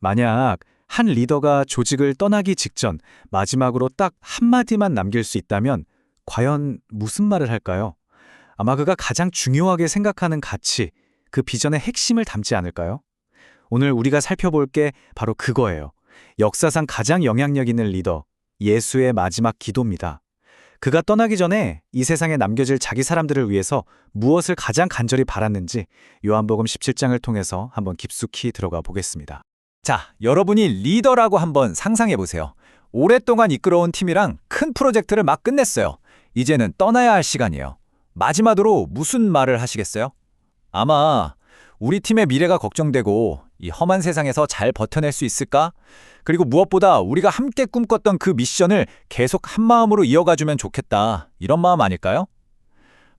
만약 한 리더가 조직을 떠나기 직전 마지막으로 딱 한마디만 남길 수 있다면 과연 무슨 말을 할까요? 아마 그가 가장 중요하게 생각하는 가치, 그 비전의 핵심을 담지 않을까요? 오늘 우리가 살펴볼 게 바로 그거예요. 역사상 가장 영향력 있는 리더, 예수의 마지막 기도입니다. 그가 떠나기 전에 이 세상에 남겨질 자기 사람들을 위해서 무엇을 가장 간절히 바랐는지 요한복음 17장을 통해서 한번 깊숙이 들어가 보겠습니다. 자, 여러분이 리더라고 한번 상상해 보세요. 오랫동안 이끌어온 팀이랑 큰 프로젝트를 막 끝냈어요. 이제는 떠나야 할 시간이에요. 마지막으로 무슨 말을 하시겠어요? 아마 우리 팀의 미래가 걱정되고 이 험한 세상에서 잘 버텨낼 수 있을까? 그리고 무엇보다 우리가 함께 꿈꿨던 그 미션을 계속 한마음으로 이어가주면 좋겠다. 이런 마음 아닐까요?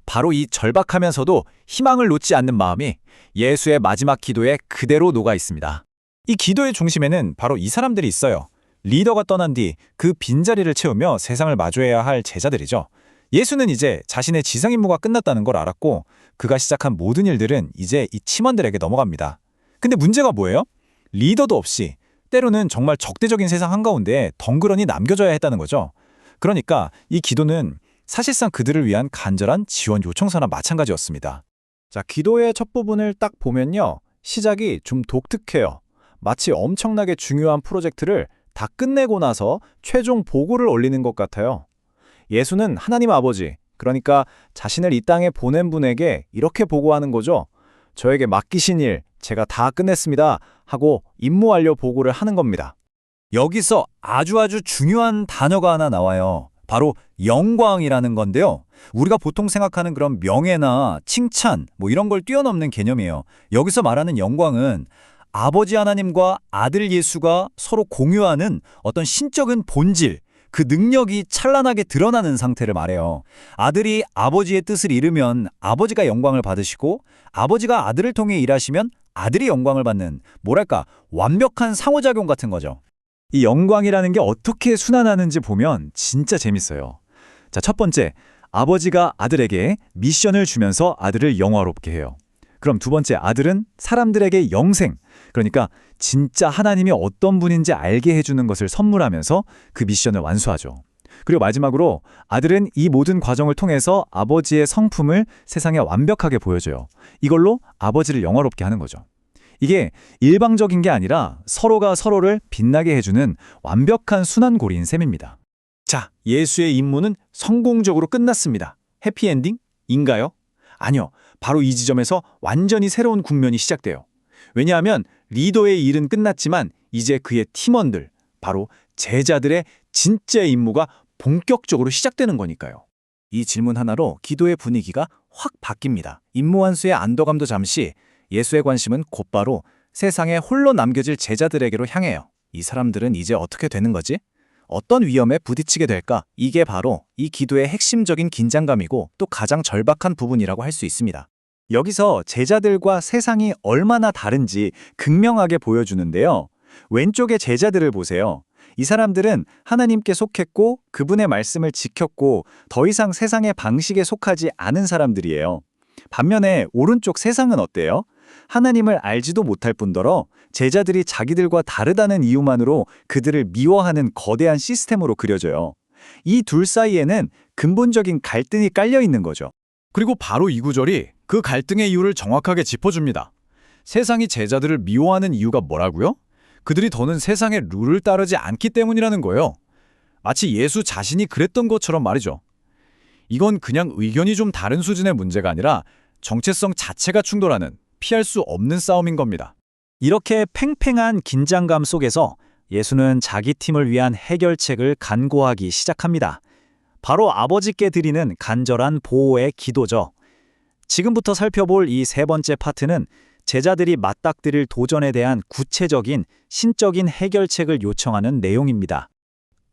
바로 이 절박하면서도 희망을 놓지 않는 마음이 예수의 마지막 기도에 그대로 녹아 있습니다. 이 기도의 중심에는 바로 이 사람들이 있어요. 리더가 떠난 뒤 그 빈자리를 채우며 세상을 마주해야 할 제자들이죠. 예수는 이제 자신의 지상 임무가 끝났다는 걸 알았고 그가 시작한 모든 일들은 이제 이 팀원들에게 넘어갑니다. 근데 문제가 뭐예요? 리더도 없이 때로는 정말 적대적인 세상 한가운데 덩그러니 남겨져야 했다는 거죠. 그러니까 이 기도는 사실상 그들을 위한 간절한 지원 요청서나 마찬가지였습니다. 자, 기도의 첫 부분을 딱 보면요. 시작이 좀 독특해요. 마치 엄청나게 중요한 프로젝트를 다 끝내고 나서 최종 보고를 올리는 것 같아요. 예수는 하나님 아버지, 그러니까 자신을 이 땅에 보낸 분에게 이렇게 보고하는 거죠. 저에게 맡기신 일, 제가 다 끝냈습니다 하고 임무 완료 보고를 하는 겁니다. 여기서 아주 중요한 단어가 하나 나와요. 바로 영광이라는 건데요. 우리가 보통 생각하는 그런 명예나 칭찬, 이런 걸 뛰어넘는 개념이에요. 여기서 말하는 영광은 아버지 하나님과 아들 예수가 서로 공유하는 어떤 신적인 본질, 그 능력이 찬란하게 드러나는 상태를 말해요. 아들이 아버지의 뜻을 이루면 아버지가 영광을 받으시고 아버지가 아들을 통해 일하시면 아들이 영광을 받는, 완벽한 상호작용 같은 거죠. 이 영광이라는 게 어떻게 순환하는지 보면 진짜 재밌어요. 자, 첫 번째, 아버지가 아들에게 미션을 주면서 아들을 영화롭게 해요. 그럼 두 번째, 아들은 사람들에게 영생, 그러니까 진짜 하나님이 어떤 분인지 알게 해주는 것을 선물하면서 그 미션을 완수하죠. 그리고 마지막으로 아들은 이 모든 과정을 통해서 아버지의 성품을 세상에 완벽하게 보여줘요. 이걸로 아버지를 영화롭게 하는 거죠. 이게 일방적인 게 아니라 서로가 서로를 빛나게 해주는 완벽한 순환고리인 셈입니다. 자, 예수의 임무는 성공적으로 끝났습니다. 해피엔딩인가요? 아니요. 바로 이 지점에서 완전히 새로운 국면이 시작돼요. 왜냐하면 리더의 일은 끝났지만 이제 그의 팀원들, 바로 제자들의 진짜 임무가 본격적으로 시작되는 거니까요. 이 질문 하나로 기도의 분위기가 확 바뀝니다. 임무 완수의 안도감도 잠시, 예수의 관심은 곧바로 세상에 홀로 남겨질 제자들에게로 향해요. 이 사람들은 이제 어떻게 되는 거지? 어떤 위험에 부딪히게 될까? 이게 바로 이 기도의 핵심적인 긴장감이고 또 가장 절박한 부분이라고 할 수 있습니다. 여기서 제자들과 세상이 얼마나 다른지 극명하게 보여주는데요. 왼쪽의 제자들을 보세요. 이 사람들은 하나님께 속했고 그분의 말씀을 지켰고 더 이상 세상의 방식에 속하지 않은 사람들이에요. 반면에 오른쪽 세상은 어때요? 하나님을 알지도 못할 뿐더러 제자들이 자기들과 다르다는 이유만으로 그들을 미워하는 거대한 시스템으로 그려져요. 이 둘 사이에는 근본적인 갈등이 깔려 있는 거죠. 그리고 바로 이 구절이 그 갈등의 이유를 정확하게 짚어줍니다. 세상이 제자들을 미워하는 이유가 뭐라고요? 그들이 더는 세상의 룰을 따르지 않기 때문이라는 거예요. 마치 예수 자신이 그랬던 것처럼 말이죠. 이건 그냥 의견이 좀 다른 수준의 문제가 아니라 정체성 자체가 충돌하는 피할 수 없는 싸움인 겁니다. 이렇게 팽팽한 긴장감 속에서 예수는 자기 팀을 위한 해결책을 간구하기 시작합니다. 바로 아버지께 드리는 간절한 보호의 기도죠. 지금부터 살펴볼 이 세 번째 파트는 제자들이 맞닥뜨릴 도전에 대한 구체적인 신적인 해결책을 요청하는 내용입니다.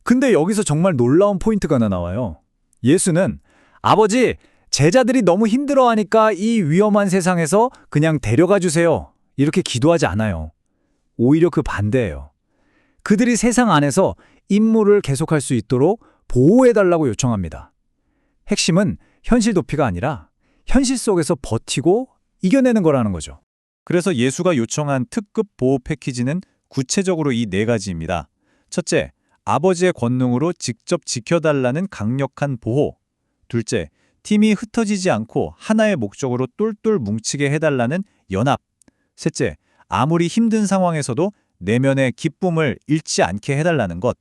근데 여기서 정말 놀라운 포인트가 하나 나와요. 예수는 아버지, 제자들이 너무 힘들어하니까 이 위험한 세상에서 그냥 데려가 주세요. 이렇게 기도하지 않아요. 오히려 그 반대예요. 그들이 세상 안에서 임무를 계속할 수 있도록 보호해달라고 요청합니다. 핵심은 현실 도피가 아니라 현실 속에서 버티고 이겨내는 거라는 거죠. 그래서 예수가 요청한 특급 보호 패키지는 구체적으로 이 네 가지입니다. 첫째, 아버지의 권능으로 직접 지켜달라는 강력한 보호. 둘째, 팀이 흩어지지 않고 하나의 목적으로 똘똘 뭉치게 해달라는 연합. 셋째, 아무리 힘든 상황에서도 내면의 기쁨을 잃지 않게 해달라는 것.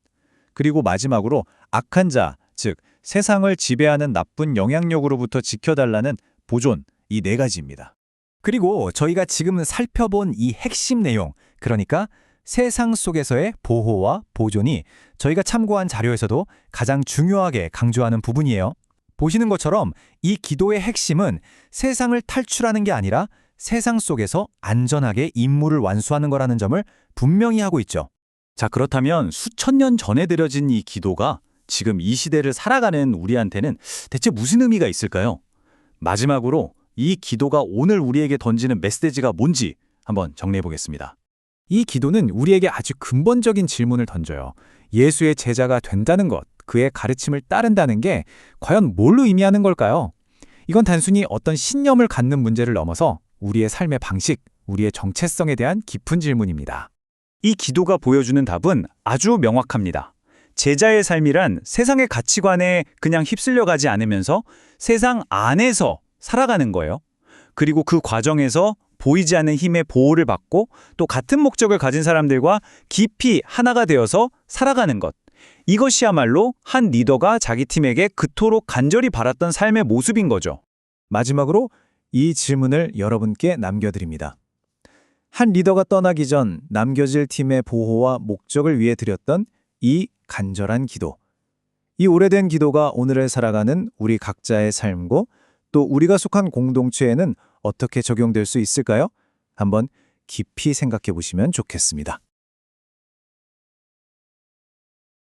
그리고 마지막으로 악한 자, 즉 세상을 지배하는 나쁜 영향력으로부터 지켜달라는 보존, 이 네 가지입니다. 그리고 저희가 지금 살펴본 이 핵심 내용, 그러니까 세상 속에서의 보호와 보존이 저희가 참고한 자료에서도 가장 중요하게 강조하는 부분이에요. 보시는 것처럼 이 기도의 핵심은 세상을 탈출하는 게 아니라 세상 속에서 안전하게 임무를 완수하는 거라는 점을 분명히 하고 있죠. 자, 그렇다면 수천 년 전에 드려진 이 기도가 지금 이 시대를 살아가는 우리한테는 대체 무슨 의미가 있을까요? 마지막으로 이 기도가 오늘 우리에게 던지는 메시지가 뭔지 한번 정리해 보겠습니다. 이 기도는 우리에게 아주 근본적인 질문을 던져요. 예수의 제자가 된다는 것, 그의 가르침을 따른다는 게 과연 뭘로 의미하는 걸까요? 이건 단순히 어떤 신념을 갖는 문제를 넘어서 우리의 삶의 방식, 우리의 정체성에 대한 깊은 질문입니다. 이 기도가 보여주는 답은 아주 명확합니다. 제자의 삶이란 세상의 가치관에 그냥 휩쓸려 가지 않으면서 세상 안에서 살아가는 거예요. 그리고 그 과정에서 보이지 않는 힘의 보호를 받고 또 같은 목적을 가진 사람들과 깊이 하나가 되어서 살아가는 것. 이것이야말로 한 리더가 자기 팀에게 그토록 간절히 바랐던 삶의 모습인 거죠. 마지막으로 이 질문을 여러분께 남겨드립니다. 한 리더가 떠나기 전 남겨질 팀의 보호와 목적을 위해 드렸던 이 간절한 기도. 이 오래된 기도가 오늘을 살아가는 우리 각자의 삶고 또 우리가 속한 공동체에는 어떻게 적용될 수 있을까요? 한번 깊이 생각해 보시면 좋겠습니다.